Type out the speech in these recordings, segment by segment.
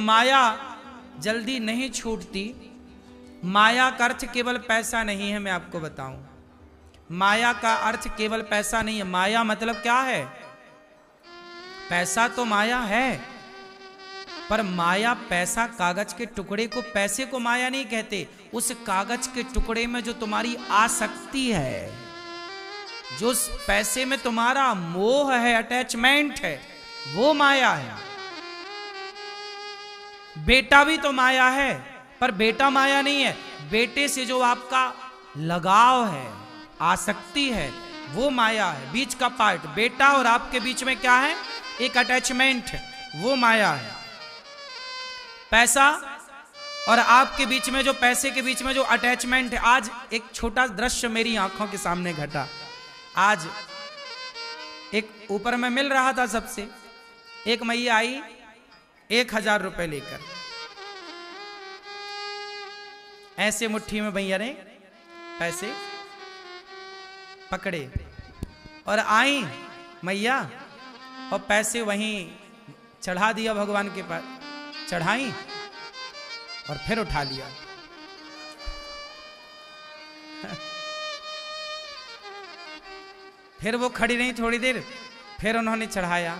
माया जल्दी नहीं छूटती। माया का अर्थ केवल पैसा नहीं है, मैं आपको बताऊं। माया का अर्थ केवल पैसा नहीं है। माया मतलब क्या है? पैसा तो माया है, पर माया पैसा कागज के टुकड़े को, पैसे को माया नहीं कहते। उस कागज के टुकड़े में जो तुम्हारी आसक्ति है, जो उस पैसे में तुम्हारा मोह है, अटैचमेंट है, वो माया है। बेटा भी तो माया है, पर बेटा माया नहीं है। बेटे से जो आपका लगाव है, आसक्ति है, वो माया है। बीच का पार्ट, बेटा और आपके बीच में क्या है? एक अटैचमेंट है, वो माया है। पैसा और आपके बीच में जो, पैसे के बीच में जो अटैचमेंट है। आज एक छोटा दृश्य मेरी आंखों के सामने घटा। आज एक ऊपर में मिल रहा था सबसे, एक मैया आई 1000 रुपए लेकर, ऐसे मुट्ठी में भैया ने पैसे पकड़े और आई मैया, और पैसे वहीं चढ़ा दिया भगवान के पास, चढ़ाई और फिर उठा लिया। फिर वो खड़ी रही थोड़ी देर, फिर उन्होंने चढ़ाया,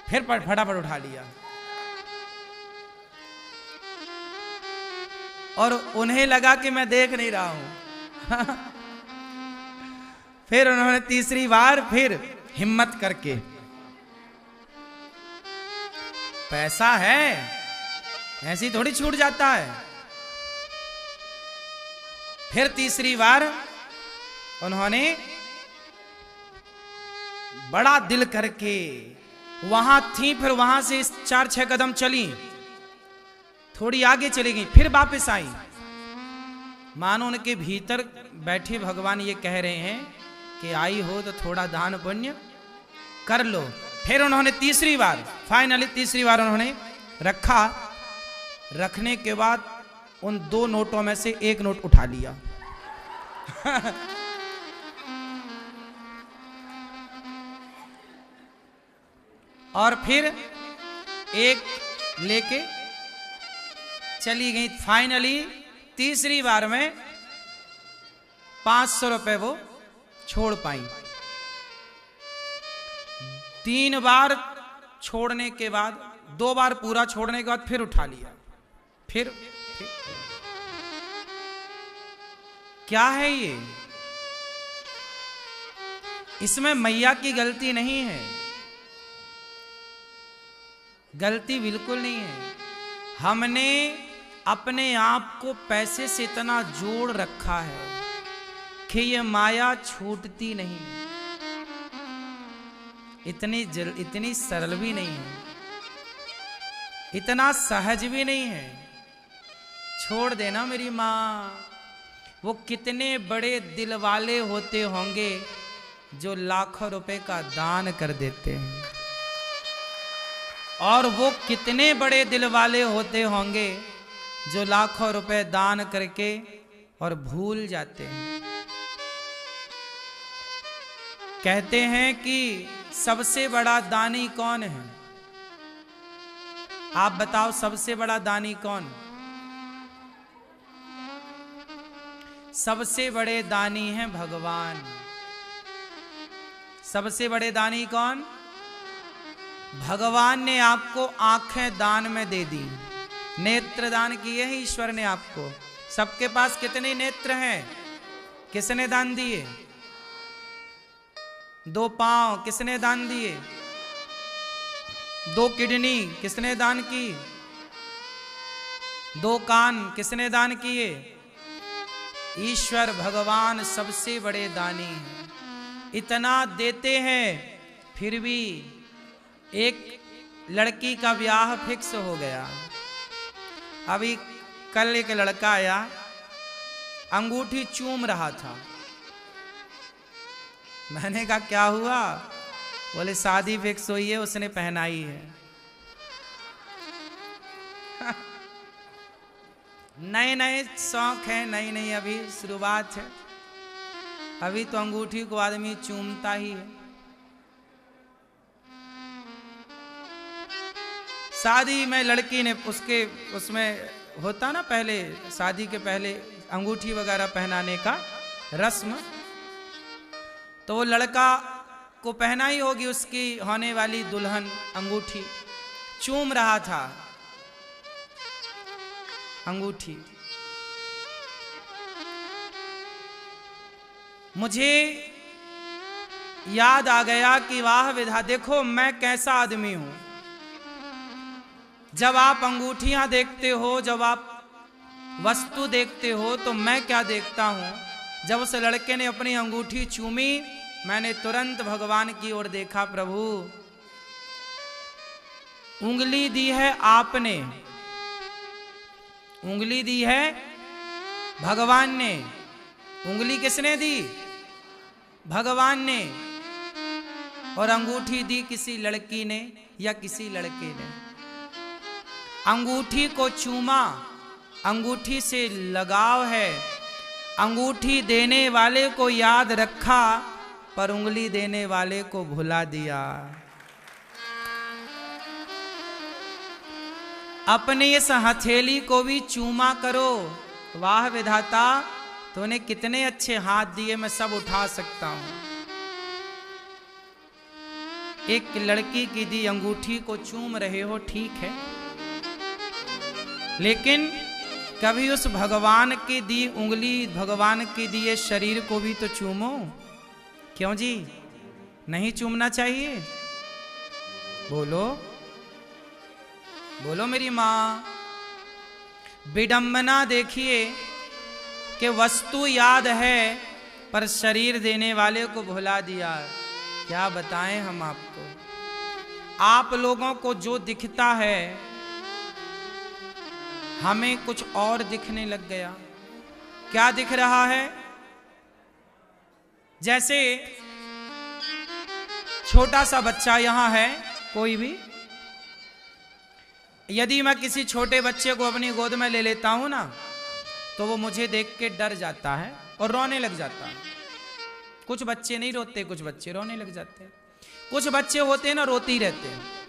फिर फटाफट उठा लिया। और उन्हें लगा कि मैं देख नहीं रहा हूं। फिर उन्होंने तीसरी बार फिर हिम्मत करके, पैसा है ऐसी थोड़ी छूट जाता है। फिर तीसरी बार उन्होंने बड़ा दिल करके, वहां थी, फिर वहां से 4-6 कदम चली, थोड़ी आगे चली गई, फिर वापस आई। मानो उनके भीतर बैठे भगवान ये कह रहे हैं कि आई हो तो थोड़ा दान पुण्य कर लो। फिर उन्होंने तीसरी बार, फाइनली तीसरी बार उन्होंने रखा। रखने के बाद उन 2 नोटों में से एक नोट उठा लिया। और फिर एक लेके चली गई। फाइनली तीसरी बार में 500 रुपए वो छोड़ पाई। 3 बार छोड़ने के बाद, 2 बार पूरा छोड़ने के बाद फिर उठा लिया। फिर क्या है ये? इसमें मैया की गलती नहीं है, गलती बिल्कुल नहीं है। हमने अपने आप को पैसे से इतना जोड़ रखा है कि ये माया छूटती नहीं, इतनी सरल भी नहीं है, इतना सहज भी नहीं है। छोड़ देना मेरी माँ। वो कितने बड़े दिल वाले होते होंगे जो लाखों रुपए का दान कर देते हैं, और वो कितने बड़े दिल वाले होते होंगे जो लाखों रुपए दान करके और भूल जाते हैं। कहते हैं कि सबसे बड़ा दानी कौन है? आप बताओ, सबसे बड़ा दानी कौन? सबसे बड़े दानी हैं भगवान। सबसे बड़े दानी कौन? भगवान ने आपको आंखें दान में दे दी, नेत्र दान किए हैं ईश्वर ने आपको। सबके पास कितने नेत्र हैं? किसने दान दिए? 2 पांव किसने दान दिए? 2 किडनी किसने दान की? 2 कान किसने दान किए? ईश्वर भगवान सबसे बड़े दानी हैं। इतना देते हैं, फिर भी एक लड़की का ब्याह फिक्स हो गया। अभी कल एक लड़का आया, अंगूठी चूम रहा था। मैंने कहा क्या हुआ? बोले शादी फिक्स हुई है, उसने पहनाई है। नए नए शौक है, नई नई अभी शुरुआत है, अभी तो अंगूठी को आदमी चूमता ही है। शादी में लड़की ने उसमें होता ना पहले, शादी के पहले अंगूठी वगैरह पहनाने का रस्म, तो वो लड़का को पहना ही होगी उसकी होने वाली दुल्हन अंगूठी। चूम रहा था अंगूठी। मुझे याद आ गया कि वाह विधा, देखो मैं कैसा आदमी हूं। जब आप अंगूठियां देखते हो, जब आप वस्तु देखते हो, तो मैं क्या देखता हूं। जब उस लड़के ने अपनी अंगूठी चूमी, मैंने तुरंत भगवान की ओर देखा। प्रभु, उंगली दी है आपने, उंगली दी है भगवान ने। उंगली किसने दी? भगवान ने। और अंगूठी दी किसी लड़की ने या किसी लड़के ने। अंगूठी को चूमा, अंगूठी से लगाव है, अंगूठी देने वाले को याद रखा, पर उंगली देने वाले को भुला दिया। अपनी इस हथेली को भी चूमा करो। वाह विधाता, तूने कितने अच्छे हाथ दिए, मैं सब उठा सकता हूं। एक लड़की की दी अंगूठी को चूम रहे हो, ठीक है, लेकिन कभी उस भगवान की दी उंगली, भगवान की दिए शरीर को भी तो चूमो। क्यों जी, नहीं चूमना चाहिए? बोलो बोलो मेरी माँ। विडंबना देखिए कि वस्तु याद है पर शरीर देने वाले को भुला दिया। क्या बताएं हम आपको। आप लोगों को जो दिखता है हमें कुछ और दिखने लग गया। क्या दिख रहा है? जैसे छोटा सा बच्चा यहां है, कोई भी, यदि मैं किसी छोटे बच्चे को अपनी गोद में ले लेता हूं ना, तो वो मुझे देख के डर जाता है और रोने लग जाता है। कुछ बच्चे नहीं रोते, कुछ बच्चे रोने लग जाते हैं। कुछ बच्चे होते हैं ना, रोते ही रहते हैं।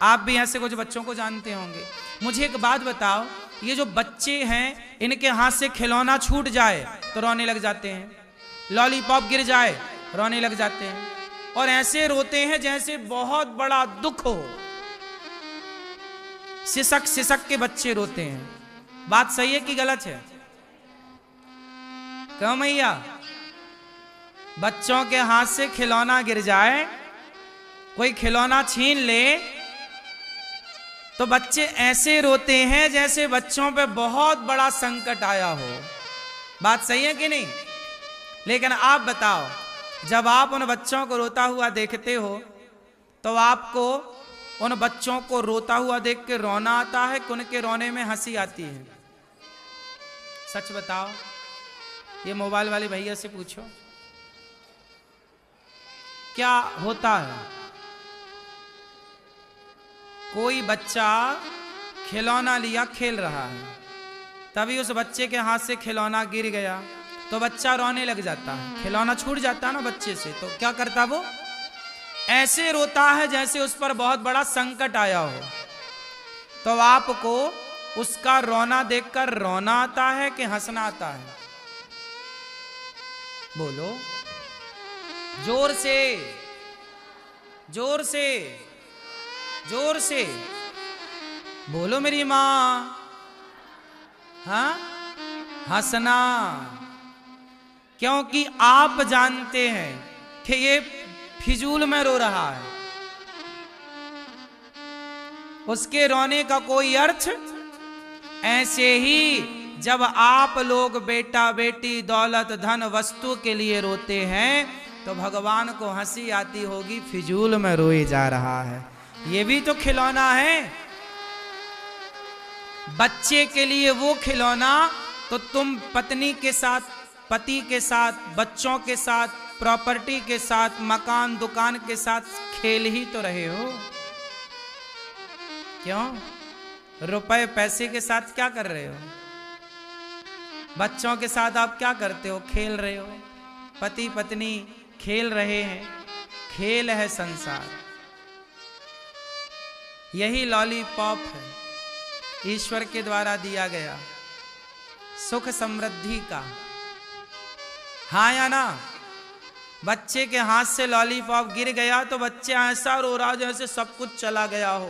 आप भी ऐसे कुछ बच्चों को जानते होंगे। मुझे एक बात बताओ, ये जो बच्चे हैं, इनके हाथ से खिलौना छूट जाए तो रोने लग जाते हैं, लॉलीपॉप गिर जाए रोने लग जाते हैं, और ऐसे रोते हैं जैसे बहुत बड़ा दुख हो। सिसक सिसक के बच्चे रोते हैं। बात सही है कि गलत है? क्यों मैया? बच्चों के हाथ से खिलौना गिर जाए, कोई खिलौना छीन ले, तो बच्चे ऐसे रोते हैं जैसे बच्चों पे बहुत बड़ा संकट आया हो। बात सही है कि नहीं? लेकिन आप बताओ, जब आप उन बच्चों को रोता हुआ देखते हो, तो आपको उन बच्चों को रोता हुआ देख के रोना आता है कि उनके रोने में हंसी आती है? सच बताओ। ये मोबाइल वाले भैया से पूछो, क्या होता है? कोई बच्चा खिलौना लिया, खेल रहा है, तभी उस बच्चे के हाथ से खिलौना गिर गया तो बच्चा रोने लग जाता है। खिलौना छूट जाता है ना बच्चे से, तो क्या करता वो? ऐसे रोता है जैसे उस पर बहुत बड़ा संकट आया हो। तो आपको उसका रोना देखकर रोना आता है कि हंसना आता है? बोलो जोर से, जोर से, जोर से बोलो मेरी मां। हाँ, हंसना। क्योंकि आप जानते हैं कि ये फिजूल में रो रहा है, उसके रोने का कोई अर्थ। ऐसे ही जब आप लोग बेटा बेटी, दौलत, धन, वस्तु के लिए रोते हैं, तो भगवान को हंसी आती होगी, फिजूल में रोए जा रहा है। ये भी तो खिलौना है। बच्चे के लिए वो खिलौना, तो तुम पत्नी के साथ, पति के साथ, बच्चों के साथ, प्रॉपर्टी के साथ, मकान दुकान के साथ खेल ही तो रहे हो। क्यों? रुपए पैसे के साथ क्या कर रहे हो? बच्चों के साथ आप क्या करते हो? खेल रहे हो। पति पत्नी खेल रहे हैं। खेल है संसार। यही लॉलीपॉप है, ईश्वर के द्वारा दिया गया सुख समृद्धि का। हाँ या ना? बच्चे के हाथ से लॉलीपॉप गिर गया तो बच्चा ऐसा रो रहा जैसे सब कुछ चला गया हो।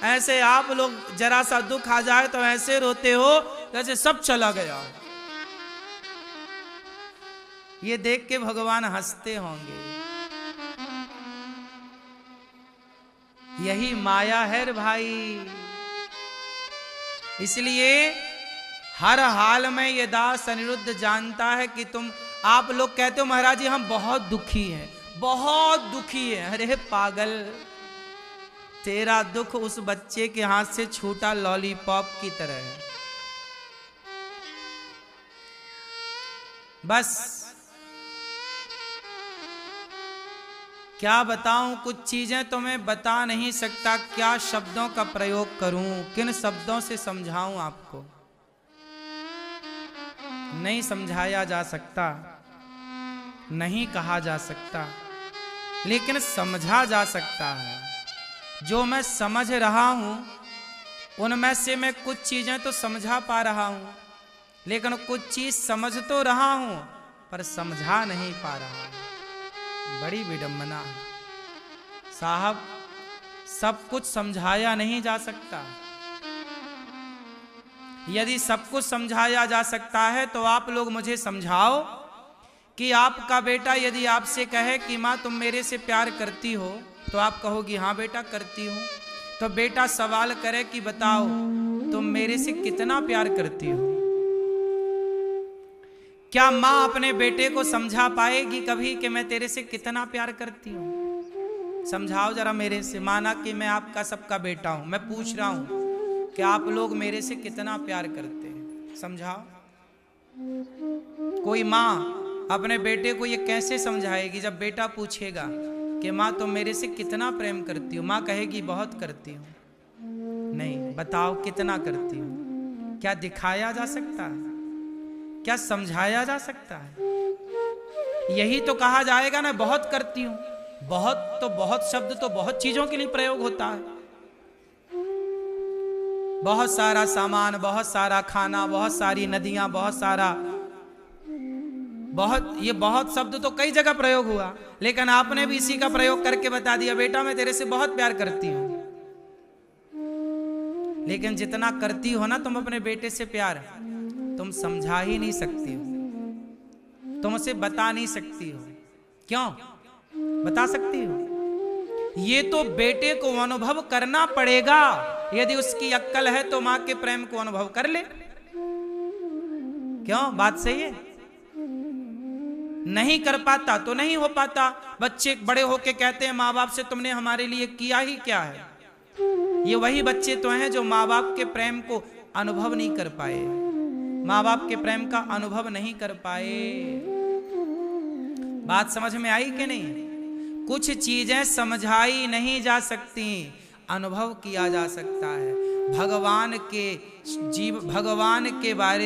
ऐसे आप लोग जरा सा दुख आ जाए तो ऐसे रोते हो जैसे सब चला गया हो। ये देख के भगवान हंसते होंगे। यही माया है रे भाई। इसलिए हर हाल में ये दास अनिरुद्ध जानता है कि आप लोग कहते हो महाराज जी हम बहुत दुखी हैं, बहुत दुखी हैं। अरे पागल, तेरा दुख उस बच्चे के हाथ से छूटा लॉलीपॉप की तरह है। बस क्या बताऊं, कुछ चीजें तो मैं बता नहीं सकता। क्या शब्दों का प्रयोग करूं, किन शब्दों से समझाऊं आपको, नहीं समझाया जा सकता, नहीं कहा जा सकता, लेकिन समझा जा सकता है। जो मैं समझ रहा हूं उनमें से मैं कुछ चीजें तो समझा पा रहा हूं, लेकिन कुछ चीज समझ तो रहा हूं पर समझा नहीं पा रहा हूं। बड़ी विडंबना है साहब, सब कुछ समझाया नहीं जा सकता। यदि सब कुछ समझाया जा सकता है तो आप लोग मुझे समझाओ कि आपका बेटा यदि आपसे कहे कि माँ तुम मेरे से प्यार करती हो, तो आप कहोगी हाँ बेटा करती हूँ। तो बेटा सवाल करे कि बताओ तुम मेरे से कितना प्यार करती हो? क्या माँ अपने बेटे को समझा पाएगी कभी कि मैं तेरे से कितना प्यार करती हूँ? समझाओ जरा मेरे से। माना कि मैं आपका सबका बेटा हूं, मैं पूछ रहा हूं कि आप लोग मेरे से कितना प्यार करते हैं, समझाओ। कोई माँ अपने बेटे को ये कैसे समझाएगी जब बेटा पूछेगा कि माँ तुम मेरे से कितना प्रेम करती हो? माँ कहेगी बहुत करती हूँ। नहीं, बताओ कितना करती हूँ? क्या दिखाया जा सकता है? क्या समझाया जा सकता है? यही तो कहा जाएगा ना, बहुत करती हूँ। बहुत शब्द तो बहुत चीजों के लिए प्रयोग होता है। बहुत सारा सामान, बहुत सारा खाना, बहुत सारी नदियां, ये बहुत शब्द तो कई जगह प्रयोग हुआ, लेकिन आपने भी इसी का प्रयोग करके बता दिया बेटा मैं तेरे से बहुत प्यार करती हूं। लेकिन जितना करती हो ना तुम अपने बेटे से प्यार, तुम समझा ही नहीं सकती हो, तुम उसे बता नहीं सकती हो। क्यों बता सकती हो? ये तो बेटे को अनुभव करना पड़ेगा। यदि उसकी अक्ल है तो मां के प्रेम को अनुभव कर ले। क्यों? बात सही है। नहीं कर पाता तो नहीं हो पाता। बच्चे बड़े होके कहते हैं माँ बाप से तुमने हमारे लिए किया ही क्या है। ये वही बच्चे तो हैं जो माँ बाप के प्रेम को अनुभव नहीं कर पाए, माँ बाप के प्रेम का अनुभव नहीं कर पाए। बात समझ में आई कि नहीं? कुछ चीजें समझाई नहीं जा सकती, अनुभव किया जा सकता है। भगवान के बारे